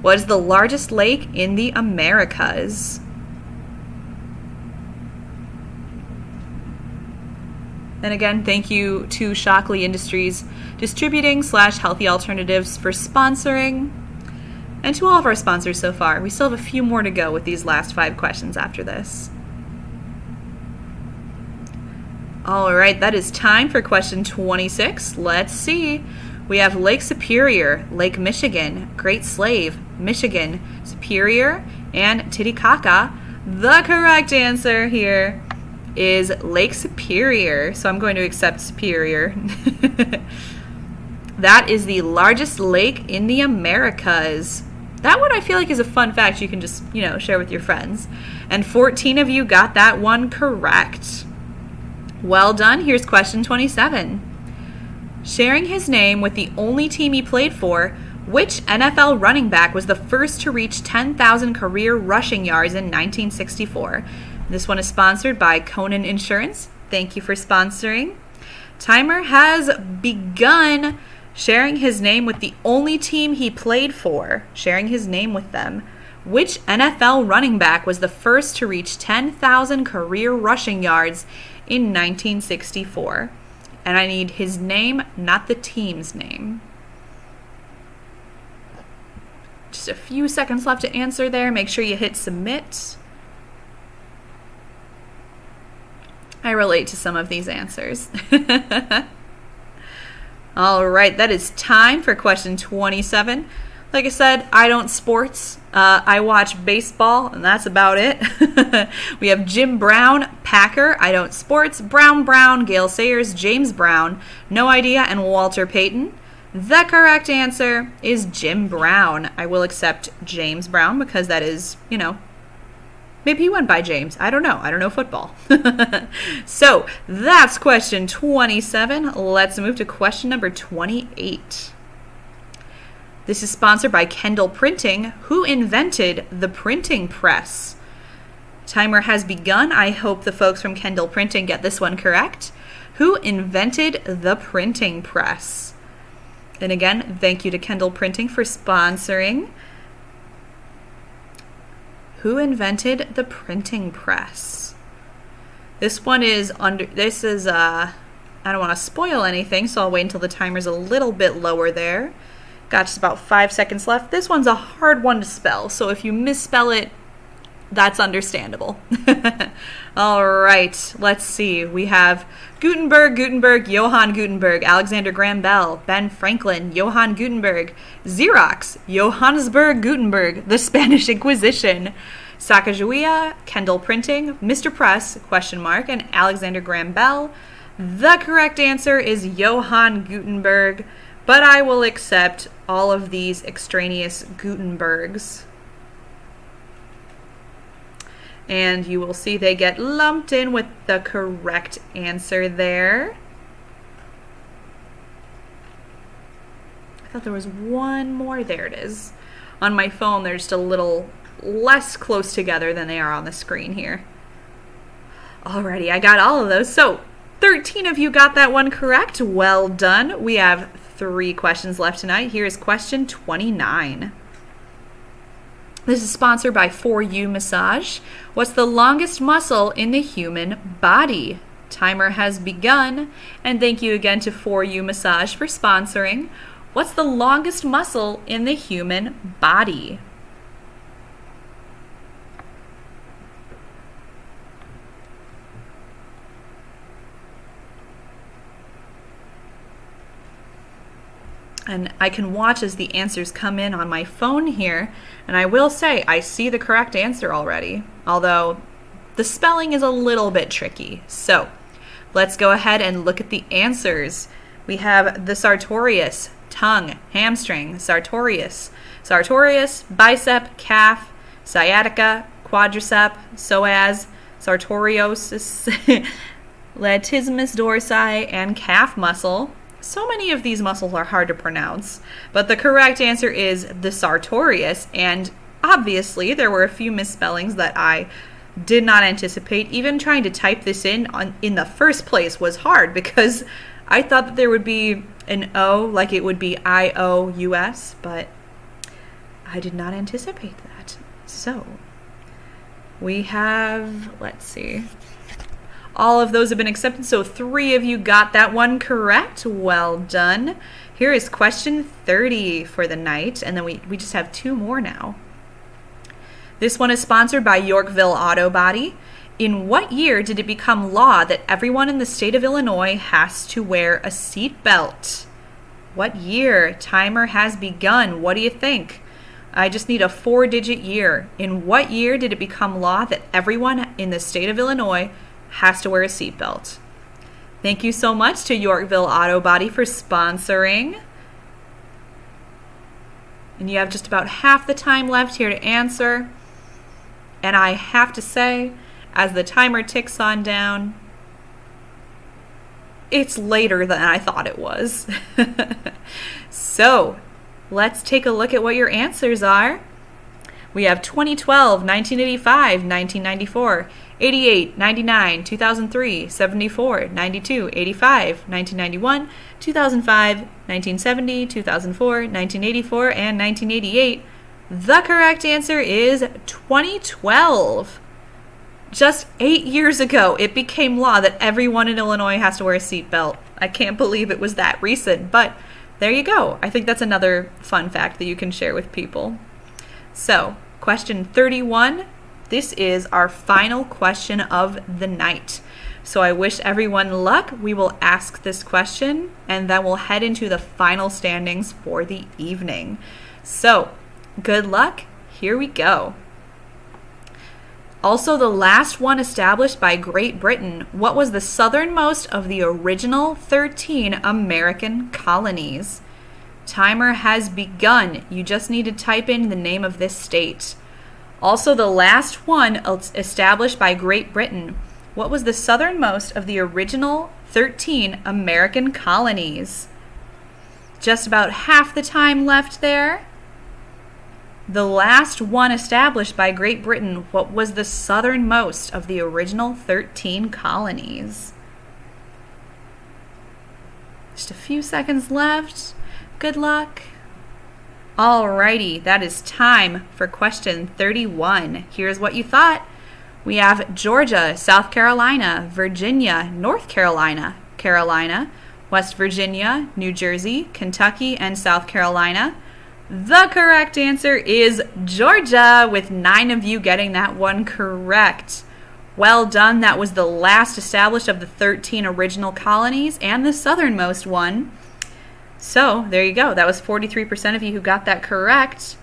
What is the largest lake in the Americas? And again, thank you to Shockley Industries Distributing / Healthy Alternatives for sponsoring, and to all of our sponsors so far. We still have a few more to go with these last 5 questions after this. All right, that is time for question 26. Let's see. We have Lake Superior, Lake Michigan, Great Slave, Michigan, Superior, and Titicaca. The correct answer here is Lake Superior, so I'm going to accept Superior. That is the largest lake in the Americas. That one I feel like is a fun fact you can just, share with your friends. And 14 of you got that one correct. Well done. Here's question 27. Sharing his name with the only team he played for, which NFL running back was the first to reach 10,000 career rushing yards in 1964? This one is sponsored by Conan Insurance. Thank you for sponsoring. Timer has begun. Sharing his name with the only team he played for. Sharing his name with them. Which NFL running back was the first to reach 10,000 career rushing yards in 1964? And I need his name, not the team's name. Just a few seconds left to answer there. Make sure you hit submit. I relate to some of these answers. All right, that is time for question 27. Like I said, I don't sports. I watch baseball, and that's about it. We have Jim Brown, Packer. I don't sports. Brown, Gale Sayers, James Brown, no idea, and Walter Payton. The correct answer is Jim Brown. I will accept James Brown because that is, maybe he went by James. I don't know. I don't know football. So that's question 27. Let's move to question number 28. This is sponsored by Kendall Printing. Who invented the printing press? Timer has begun. I hope the folks from Kendall Printing get this one correct. Who invented the printing press? And again, thank you to Kendall Printing for sponsoring. Who invented the printing press? This one is I don't want to spoil anything, so I'll wait until the timer's a little bit lower there. Got just about 5 seconds left. This one's a hard one to spell, so if you misspell it, that's understandable. All right, let's see. We have Gutenberg, Johann Gutenberg, Alexander Graham Bell, Ben Franklin, Johann Gutenberg, Xerox, Johannesburg Gutenberg, the Spanish Inquisition, Sacagawea, Kendall Printing, Mr. Press, ? And Alexander Graham Bell. The correct answer is Johann Gutenberg, but I will accept all of these extraneous Gutenbergs. And you will see they get lumped in with the correct answer there. I thought there was one more. There it is. On my phone, they're just a little less close together than they are on the screen here. Alrighty, I got all of those. So 13 of you got that one correct. Well done. We have 3 questions left tonight. Here is question 29. This is sponsored by For You Massage. What's the longest muscle in the human body? Timer has begun. And thank you again to For You Massage for sponsoring. What's the longest muscle in the human body? And I can watch as the answers come in on my phone here. And I will say, I see the correct answer already, although the spelling is a little bit tricky. So let's go ahead and look at the answers. We have the sartorius, tongue, hamstring, sartorius, bicep, calf, sciatica, quadricep, psoas, sartoriosus, latissimus dorsi, and calf muscle. So many of these muscles are hard to pronounce, but the correct answer is the sartorius, and obviously there were a few misspellings that I did not anticipate. Even trying to type this in the first place was hard because I thought that there would be an O, like it would be I-O-U-S, but I did not anticipate that. So we have, let's see, all of those have been accepted, so 3 of you got that one correct. Well done. Here is question 30 for the night, and then we just have 2 more now. This one is sponsored by Yorkville Auto Body. In what year did it become law that everyone in the state of Illinois has to wear a seat belt? What year? Timer has begun. What do you think? I just need a 4-digit year. In what year did it become law that everyone in the state of Illinois has to wear a seatbelt? Thank you so much to Yorkville Auto Body for sponsoring. And you have just about half the time left here to answer. And I have to say, as the timer ticks on down, it's later than I thought it was. So, let's take a look at what your answers are. We have 2012, 1985, 1994, 88, 99, 2003, 74, 92, 85, 1991, 2005, 1970, 2004, 1984, and 1988. The correct answer is 2012. Just 8 years ago, it became law that everyone in Illinois has to wear a seatbelt. I can't believe it was that recent, but there you go. I think that's another fun fact that you can share with people. So, question 31. This is our final question of the night. So I wish everyone luck. We will ask this question, and then we'll head into the final standings for the evening. So, good luck. Here we go. Also, the last one established by Great Britain. What was the southernmost of the original 13 American colonies? Timer has begun. You just need to type in the name of this state. Also, the last one established by Great Britain. What was the southernmost of the original 13 American colonies? Just about half the time left there. The last one established by Great Britain. What was the southernmost of the original 13 colonies? Just a few seconds left. Good luck. Alrighty, that is time for question 31. Here's what you thought. We have Georgia, South Carolina, Virginia, North Carolina, Carolina, West Virginia, New Jersey, Kentucky, and South Carolina. The correct answer is Georgia, with 9 of you getting that one correct. Well done. That was the last established of the 13 original colonies and the southernmost one. So there you go. That was 43% of you who got that correct.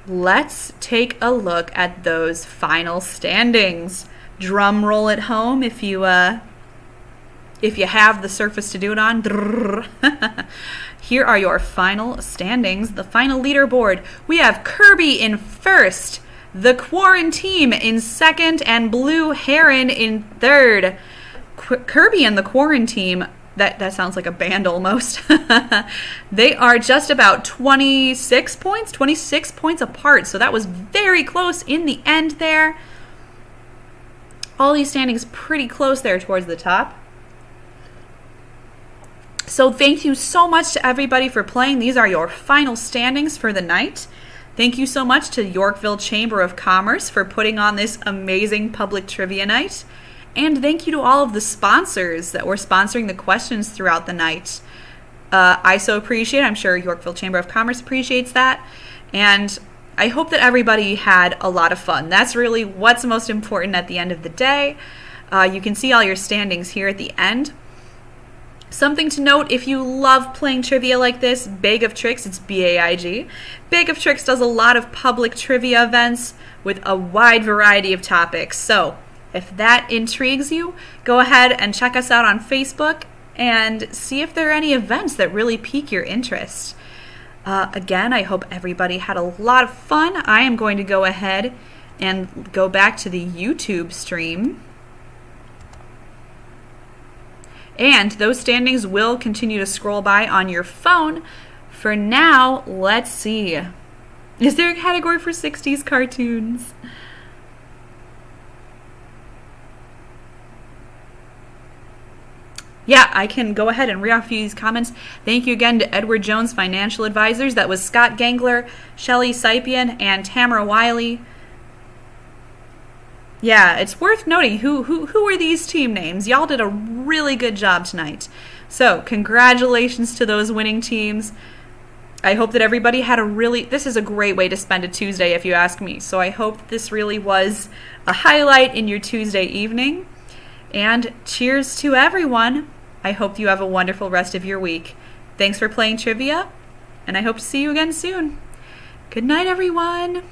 Let's take a look at those final standings. Drum roll at home if you have the surface to do it on. Here are your final standings, the final leaderboard. We have Kirby in first, the Quarantine in second, and Blue Heron in third. Kirby and the Quarantine, that sounds like a band almost. They are just about 26 points apart. So that was very close in the end there. All these standings pretty close there towards the top. So thank you so much to everybody for playing. These are your final standings for the night. Thank you so much to Yorkville Chamber of Commerce for putting on this amazing public trivia night. And thank you to all of the sponsors that were sponsoring the questions throughout the night. I so appreciate it. I'm sure Yorkville Chamber of Commerce appreciates that. And I hope that everybody had a lot of fun. That's really what's most important at the end of the day. You can see all your standings here at the end. Something to note, if you love playing trivia like this, Baig of Tricks, it's B-A-I-G. Baig of Tricks does a lot of public trivia events with a wide variety of topics. So if that intrigues you, go ahead and check us out on Facebook and see if there are any events that really pique your interest. Again, I hope everybody had a lot of fun. I am going to go ahead and go back to the YouTube stream. And those standings will continue to scroll by on your phone. For now, let's see. Is there a category for 60s cartoons? Yeah, I can go ahead and read off these comments. Thank you again to Edward Jones Financial Advisors. That was Scott Gangler, Shelley Sypian, and Tamara Wiley. Yeah, it's worth noting who are these team names. Y'all did a really good job tonight. So, congratulations to those winning teams. I hope that everybody had this is a great way to spend a Tuesday if you ask me. So I hope this really was a highlight in your Tuesday evening. And cheers to everyone. I hope you have a wonderful rest of your week. Thanks for playing trivia, and I hope to see you again soon. Good night, everyone.